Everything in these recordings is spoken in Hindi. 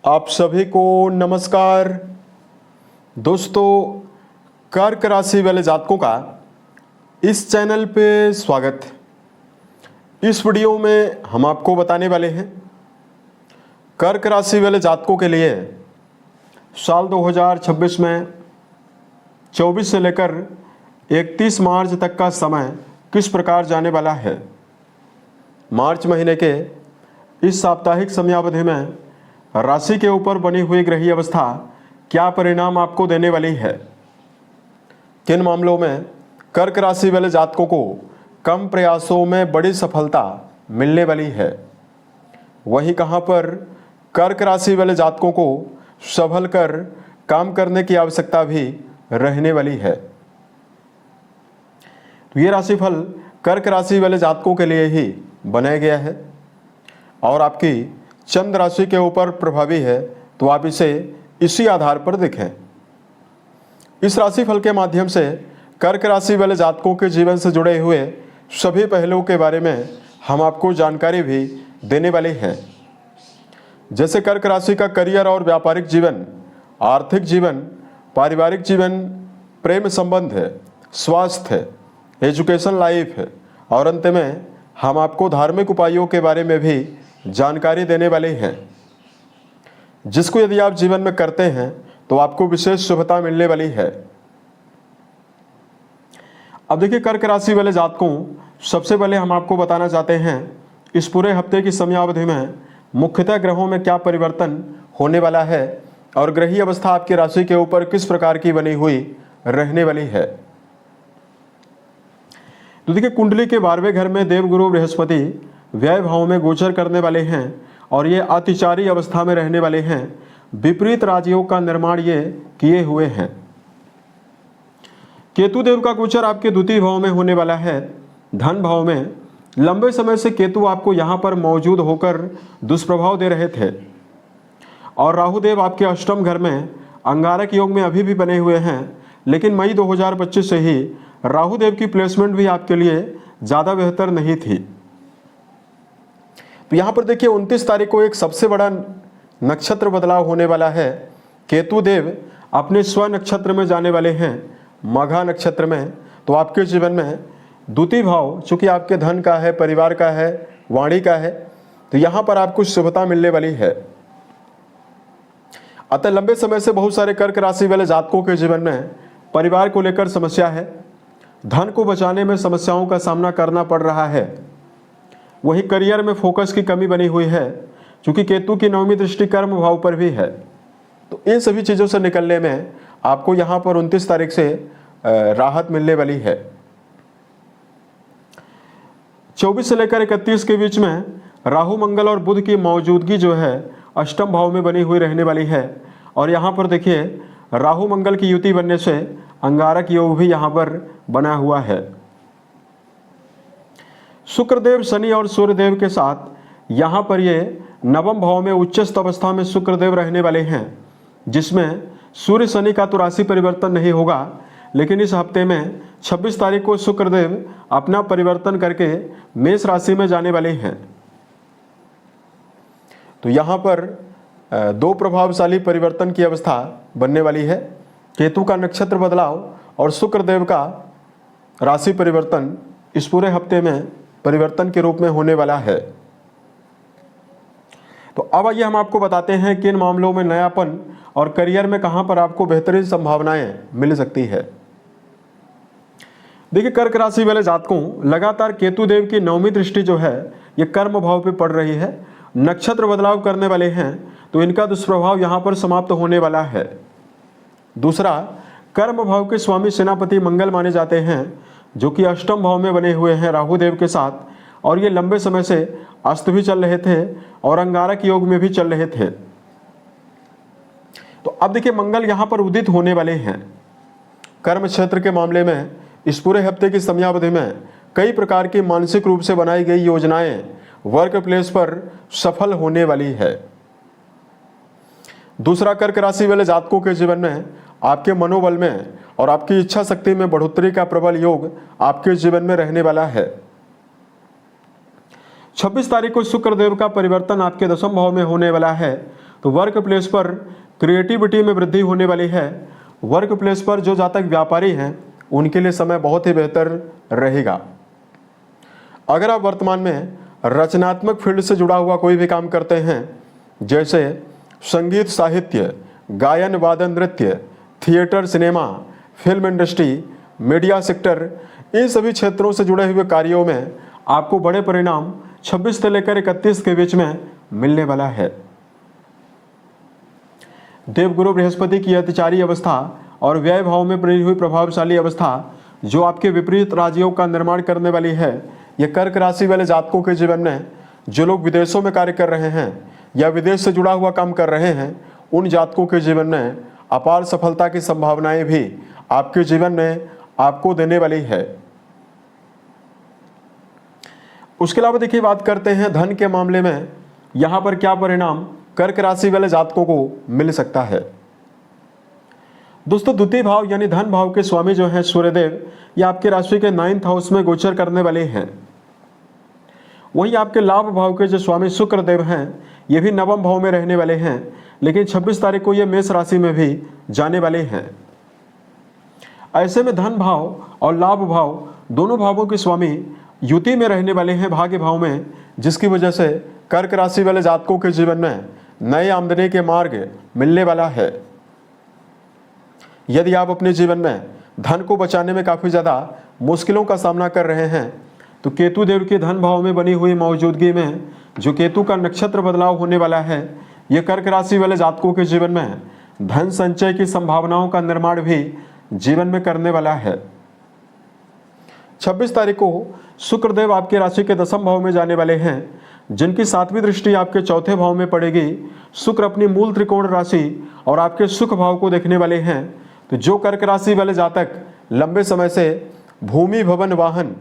आप सभी को नमस्कार। दोस्तों, कर्क राशि वाले जातकों का इस चैनल पे स्वागत है। इस वीडियो में हम आपको बताने वाले हैं कर्क राशि वाले जातकों के लिए साल 2026 में 24 से लेकर 31 मार्च तक का समय किस प्रकार जाने वाला है। मार्च महीने के इस साप्ताहिक समयावधि में राशि के ऊपर बनी हुई ग्रही अवस्था क्या परिणाम आपको देने वाली है। किन मामलों में कर्क राशि वाले जातकों को कम प्रयासों में बड़ी सफलता मिलने वाली है, वहीं कहां पर कर्क राशि वाले जातकों को संभल कर काम करने की आवश्यकता भी रहने वाली है। तो ये राशिफल कर्क राशि वाले जातकों के लिए ही बनाया गया है और आपकी चंद्र राशि के ऊपर प्रभावी है, तो आप इसे इसी आधार पर देखें। इस राशिफल के माध्यम से कर्क राशि वाले जातकों के जीवन से जुड़े हुए सभी पहलुओं के बारे में हम आपको जानकारी भी देने वाले हैं। जैसे कर्क राशि का करियर और व्यापारिक जीवन, आर्थिक जीवन, पारिवारिक जीवन, प्रेम संबंध है, स्वास्थ्य है, एजुकेशन लाइफ है और अंत में हम आपको धार्मिक उपायों के बारे में भी जानकारी देने वाले हैं, जिसको यदि आप जीवन में करते हैं तो आपको विशेष शुभता मिलने वाली है। अब देखिए, कर्क राशि वाले जातकों, सबसे पहले हम आपको बताना चाहते हैं इस पूरे हफ्ते की समयावधि में मुख्यतः ग्रहों में क्या परिवर्तन होने वाला है और ग्रही अवस्था आपकी राशि के ऊपर किस प्रकार की बनी हुई रहने वाली है। तो देखिए, कुंडली के 12वें घर में देवगुरु बृहस्पति व्यय भाव में गोचर करने वाले हैं और ये अतिचारी अवस्था में रहने वाले हैं। विपरीत राजयोग का निर्माण ये किए हुए हैं। केतु देव का गोचर आपके द्वितीय भाव में होने वाला है, धन भाव में। लंबे समय से केतु आपको यहाँ पर मौजूद होकर दुष्प्रभाव दे रहे थे और राहु देव आपके अष्टम घर में अंगारक योग में अभी भी बने हुए हैं, लेकिन मई 2025 से ही राहु देव की प्लेसमेंट भी आपके लिए ज़्यादा बेहतर नहीं थी। तो यहाँ पर देखिए, 29 तारीख को एक सबसे बड़ा नक्षत्र बदलाव होने वाला है। केतु देव अपने स्व नक्षत्र में जाने वाले हैं, मघा नक्षत्र में। तो आपके जीवन में द्वितीय भाव चूंकि आपके धन का है, परिवार का है, वाणी का है, तो यहाँ पर आपको शुभता मिलने वाली है। अतः लंबे समय से बहुत सारे कर्क राशि वाले जातकों के जीवन में परिवार को लेकर समस्या है, धन को बचाने में समस्याओं का सामना करना पड़ रहा है। वही करियर में फोकस की कमी बनी हुई है, क्योंकि केतु की 9वीं दृष्टि कर्म भाव पर भी है। तो इन सभी चीज़ों से निकलने में आपको यहाँ पर 29 तारीख से राहत मिलने वाली है। 24 से लेकर 31 के बीच में राहु, मंगल और बुध की मौजूदगी जो है अष्टम भाव में बनी हुई रहने वाली है और यहाँ पर देखिए, राहु मंगल की युति बनने से अंगारक योग भी यहाँ पर बना हुआ है। शुक्रदेव शनि और सूर्यदेव के साथ यहाँ पर ये नवम भाव में उच्चस्थ अवस्था में शुक्रदेव रहने वाले हैं, जिसमें सूर्य शनि का तो राशि परिवर्तन नहीं होगा, लेकिन इस हफ्ते में 26 तारीख को शुक्रदेव अपना परिवर्तन करके मेष राशि में जाने वाले हैं। तो यहाँ पर दो प्रभावशाली परिवर्तन की अवस्था बनने वाली है। केतु का नक्षत्र बदलाव और शुक्रदेव का राशि परिवर्तन इस पूरे हफ्ते में परिवर्तन के रूप में होने वाला है। तो अब आइए हम आपको बताते हैं किन मामलों में नयापन और करियर में कहां पर आपको बेहतरीन संभावनाएं मिल सकती है। देखिए, कर्क राशि वाले जातकों, लगातार केतु देव की 9वीं दृष्टि जो है ये कर्म भाव पे पड़ रही है। नक्षत्र बदलाव करने वाले हैं, तो इनका दुष्प्रभाव यहां पर समाप्त होने वाला है। दूसरा, कर्म भाव के स्वामी सेनापति मंगल माने जाते हैं, जो कि अष्टम भाव में बने हुए हैं राहु देव के साथ, और ये लंबे समय से अस्त भी चल रहे थे और अंगारक योग में भी चल रहे थे। तो अब देखिए, मंगल यहाँ पर उदित होने वाले हैं। कर्म क्षेत्र के मामले में इस पूरे हफ्ते की समयावधि में कई प्रकार की मानसिक रूप से बनाई गई योजनाएं वर्क प्लेस पर सफल होने वाली है। दूसरा, कर्क राशि वाले जातकों के जीवन में आपके मनोबल में और आपकी इच्छा शक्ति में बढ़ोतरी का प्रबल योग आपके जीवन में रहने वाला है। 26 तारीख को शुक्रदेव का परिवर्तन आपके 10वें भाव में होने वाला है। तो वर्क प्लेस पर क्रिएटिविटी में वृद्धि होने वाली है। वर्क प्लेस पर जो जातक व्यापारी हैं उनके लिए समय बहुत ही बेहतर रहेगा। अगर आप वर्तमान में रचनात्मक फील्ड से जुड़ा हुआ कोई भी काम करते हैं, जैसे संगीत, साहित्य, गायन, वादन, नृत्य, theatre, cinema, film industry, media sector, इन सभी क्षेत्रों से जुड़े हुए कार्यों में आपको बड़े परिणाम 26 से लेकर 31 के बीच में मिलने वाला है। देवगुरु बृहस्पति की अतिचारी अवस्था और व्यय भाव में बनी हुई प्रभावशाली अवस्था जो आपके विपरीत राजयोग का निर्माण करने वाली है, यह कर्क राशि वाले जातकों के जीवन में जो लोग विदेशों में कार्य कर रहे हैं या विदेश से जुड़ा हुआ काम कर रहे हैं, उन जातकों के जीवन में अपार सफलता की संभावनाएं भी आपके जीवन में आपको देने वाली है। उसके अलावा देखिए, बात करते हैं धन के मामले में यहां पर क्या परिणाम कर्क राशि वाले जातकों को मिल सकता है। दोस्तों, द्वितीय भाव यानी धन भाव के स्वामी जो हैं सूर्यदेव, ये आपके राशि के 9th हाउस में गोचर करने वाले हैं। वहीं आपके लाभ भाव के जो स्वामी शुक्रदेव हैं, ये भी 9वें भाव में रहने वाले हैं, लेकिन 26 तारीख को ये मेष राशि में भी जाने वाले हैं। ऐसे में धन भाव और लाभ भाव दोनों भावों के स्वामी युति में रहने वाले हैं, भाग्य भाव में, जिसकी वजह से कर्क राशि वाले जातकों के जीवन में नए आमदनी के मार्ग मिलने वाला है। यदि आप अपने जीवन में धन को बचाने में काफ़ी ज़्यादा मुश्किलों का सामना कर रहे हैं, तो केतु देव के धन भाव में बनी हुई मौजूदगी में जो केतु का नक्षत्र बदलाव होने वाला है, यह कर्क राशि वाले जातकों के जीवन में धन संचय की संभावनाओं का निर्माण भी जीवन में करने वाला है। 26 तारीख को शुक्रदेव आपके राशि के 10वें भाव में जाने वाले हैं, जिनकी 7वीं दृष्टि आपके 4थे भाव में पड़ेगी। शुक्र अपनी मूल त्रिकोण राशि और आपके सुख भाव को देखने वाले हैं। तो जो कर्क राशि वाले जातक लंबे समय से भूमि, भवन, वाहन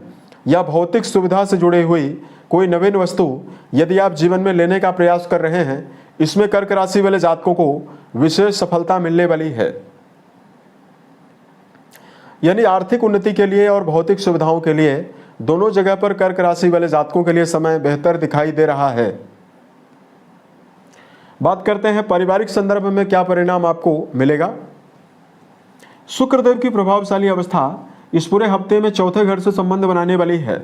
या भौतिक सुविधा से जुड़ी हुई कोई नवीन वस्तु यदि आप जीवन में लेने का प्रयास कर रहे हैं, इसमें कर्क राशि वाले जातकों को विशेष सफलता मिलने वाली है। यानी आर्थिक उन्नति के लिए और भौतिक सुविधाओं के लिए दोनों जगह पर कर्क राशि वाले जातकों के लिए समय बेहतर दिखाई दे रहा है। बात करते हैं पारिवारिक संदर्भ में क्या परिणाम आपको मिलेगा। शुक्रदेव की प्रभावशाली अवस्था इस पूरे हफ्ते में 4थे घर से संबंध बनाने वाली है,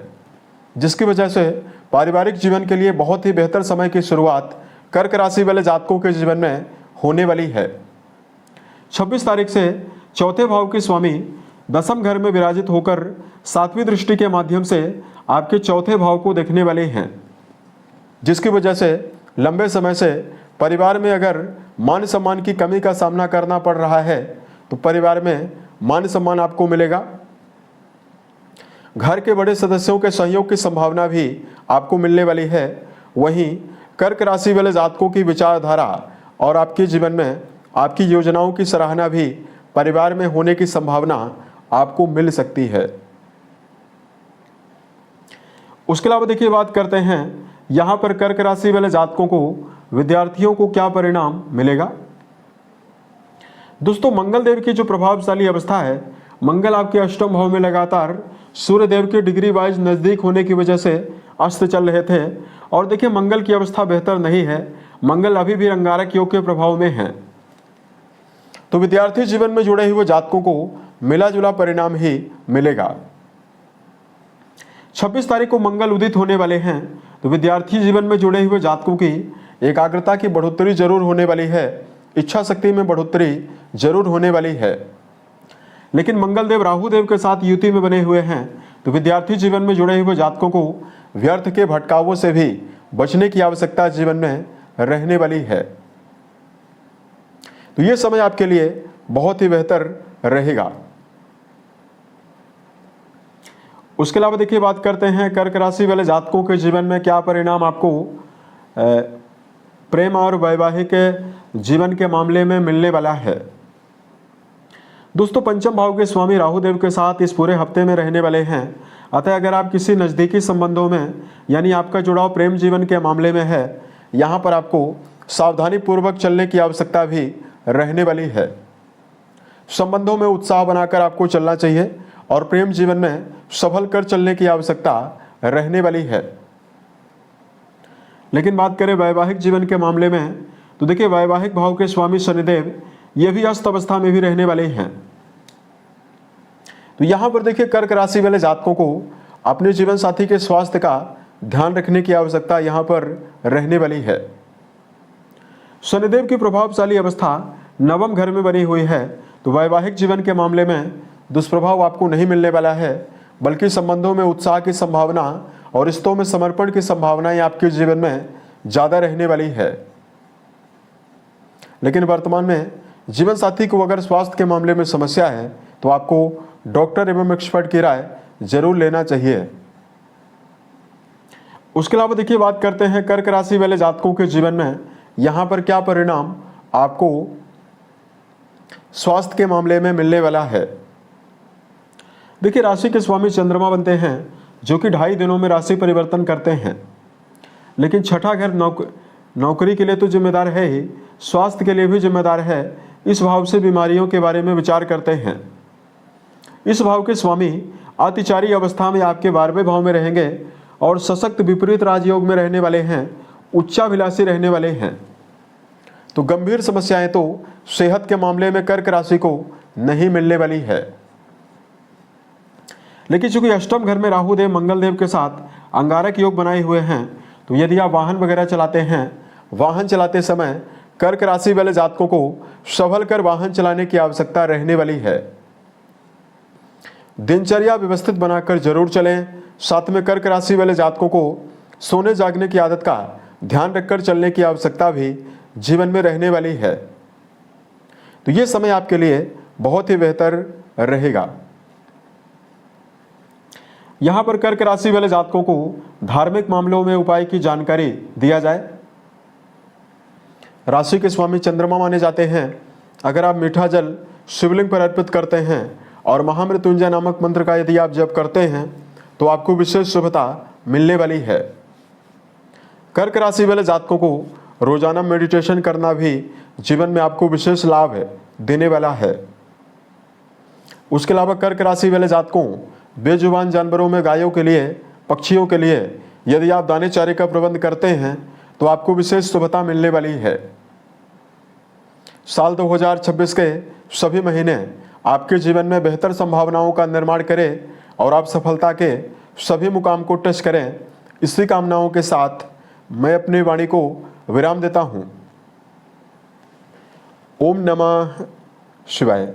जिसकी वजह से पारिवारिक जीवन के लिए बहुत ही बेहतर समय की शुरुआत कर्क राशि वाले जातकों के जीवन में होने वाली है। 26 तारीख से 4थे भाव के स्वामी 10वें घर में विराजित होकर 7वीं दृष्टि के माध्यम से आपके 4थे भाव को देखने वाले हैं, जिसकी वजह से लंबे समय से परिवार में अगर मान सम्मान की कमी का सामना करना पड़ रहा है, तो परिवार में मान सम्मान आपको मिलेगा। घर के बड़े सदस्यों के सहयोग की संभावना भी आपको मिलने वाली है। वहीं कर्क राशि वाले जातकों की विचारधारा और आपके जीवन में आपकी योजनाओं की सराहना भी परिवार में होने की संभावना आपको मिल सकती है। उसके अलावा देखिए, बात करते हैं यहां पर कर्क राशि वाले जातकों को, विद्यार्थियों को क्या परिणाम मिलेगा। दोस्तों, मंगल देव की जो प्रभावशाली अवस्था है, मंगल आपके 8वें भाव में लगातार सूर्य देव के डिग्री वाइज नजदीक होने की वजह से अस्त चल रहे थे। और देखिए, मंगल की अवस्था बेहतर नहीं है, मंगल अभी भी अंगारक योग के प्रभाव में है। तो विद्यार्थी जीवन में जुड़े हुए जातकों को मिला जुला परिणाम ही मिलेगा। 26 तारीख को मंगल उदित होने वाले हैं, तो विद्यार्थी जीवन में जुड़े हुए जातकों की एकाग्रता की बढ़ोतरी जरूर होने वाली है, इच्छा शक्ति में बढ़ोतरी जरूर होने वाली है। लेकिन मंगल देव राहु देव के साथ युति में बने हुए हैं, तो विद्यार्थी जीवन में जुड़े हुए जातकों को व्यर्थ के भटकावों से भी बचने की आवश्यकता जीवन में रहने वाली है। तो ये समय आपके लिए बहुत ही बेहतर रहेगा। उसके अलावा देखिए, बात करते हैं कर्क राशि वाले जातकों के जीवन में क्या परिणाम आपको प्रेम और वैवाहिक जीवन के मामले में मिलने वाला है। दोस्तों, 5वें भाव के स्वामी राहु देव के साथ इस पूरे हफ्ते में रहने वाले हैं। अतः अगर आप किसी नज़दीकी संबंधों में यानी आपका जुड़ाव प्रेम जीवन के मामले में है, यहाँ पर आपको सावधानी पूर्वक चलने की आवश्यकता भी रहने वाली है। संबंधों में उत्साह बनाकर आपको चलना चाहिए और प्रेम जीवन में सफल कर चलने की आवश्यकता रहने वाली है। लेकिन बात करें वैवाहिक जीवन के मामले में, तो देखिए वैवाहिक भाव के स्वामी शनिदेव ये भी अस्त अवस्था में भी रहने वाले हैं। तो यहां पर देखिए कर्क राशि वाले जातकों को अपने जीवन साथी के स्वास्थ्य का ध्यान रखने की आवश्यकता यहां पर रहने वाली है। शनिदेव की प्रभावशाली अवस्था नवम घर में बनी हुई है, तो वैवाहिक जीवन के मामले में दुष्प्रभाव आपको नहीं मिलने वाला है, बल्कि संबंधों में उत्साह की संभावना और रिश्तों में समर्पण की संभावनाएं आपके जीवन में ज़्यादा रहने वाली है। लेकिन वर्तमान में जीवन साथी को अगर स्वास्थ्य के मामले में समस्या है तो आपको डॉक्टर एवं एक्सपर्ट की राय जरूर लेना चाहिए। उसके अलावा देखिए बात करते हैं कर्क राशि वाले जातकों के जीवन में यहाँ पर क्या परिणाम आपको स्वास्थ्य के मामले में मिलने वाला है। देखिए राशि के स्वामी चंद्रमा बनते हैं, जो कि 2.5 दिनों में राशि परिवर्तन करते हैं, लेकिन छठा घर नौकरी के लिए तो जिम्मेदार है ही, स्वास्थ्य के लिए भी जिम्मेदार है। इस भाव से बीमारियों के बारे में विचार करते हैं। इस भाव के स्वामी अतिचारी अवस्था में आपके 12वें भाव में रहेंगे और सशक्त विपरीत राजयोग में रहने वाले हैं, उच्चाभिलाषी रहने वाले हैं। तो गंभीर समस्याएं तो सेहत के मामले में कर्क राशि को नहीं मिलने वाली है। लेकिन चूंकि अष्टम घर में राहु देव मंगल देव के साथ अंगारक योग बनाए हुए हैं, तो यदि आप वाहन वगैरह चलाते हैं, वाहन चलाते समय कर्क राशि वाले जातकों को संभल कर वाहन चलाने की आवश्यकता रहने वाली है। दिनचर्या व्यवस्थित बनाकर जरूर चलें। साथ में कर्क राशि वाले जातकों को सोने जागने की आदत का ध्यान रखकर चलने की आवश्यकता भी जीवन में रहने वाली है। तो ये समय आपके लिए बहुत ही बेहतर रहेगा। यहां पर कर्क राशि वाले जातकों को धार्मिक मामलों में उपाय की जानकारी दिया जाए। राशि के स्वामी चंद्रमा माने जाते हैं। अगर आप मीठा जल शिवलिंग पर अर्पित करते हैं और महामृत्युंजय नामक मंत्र का यदि आप जप करते हैं तो आपको विशेष शुभता मिलने वाली है। कर्क राशि वाले जातकों को रोजाना मेडिटेशन करना भी जीवन में आपको विशेष लाभ देने वाला है। उसके अलावा कर्क राशि वाले जातकों बेजुबान जानवरों में गायों के लिए, पक्षियों के लिए यदि आप दाने चारे का प्रबंध करते हैं तो आपको विशेष शुभता मिलने वाली है। साल 2026 के सभी महीने आपके जीवन में बेहतर संभावनाओं का निर्माण करें और आप सफलता के सभी मुकाम को टच करें। इसी कामनाओं के साथ मैं अपनी वाणी को विराम देता हूँ। ओम नमः शिवाय।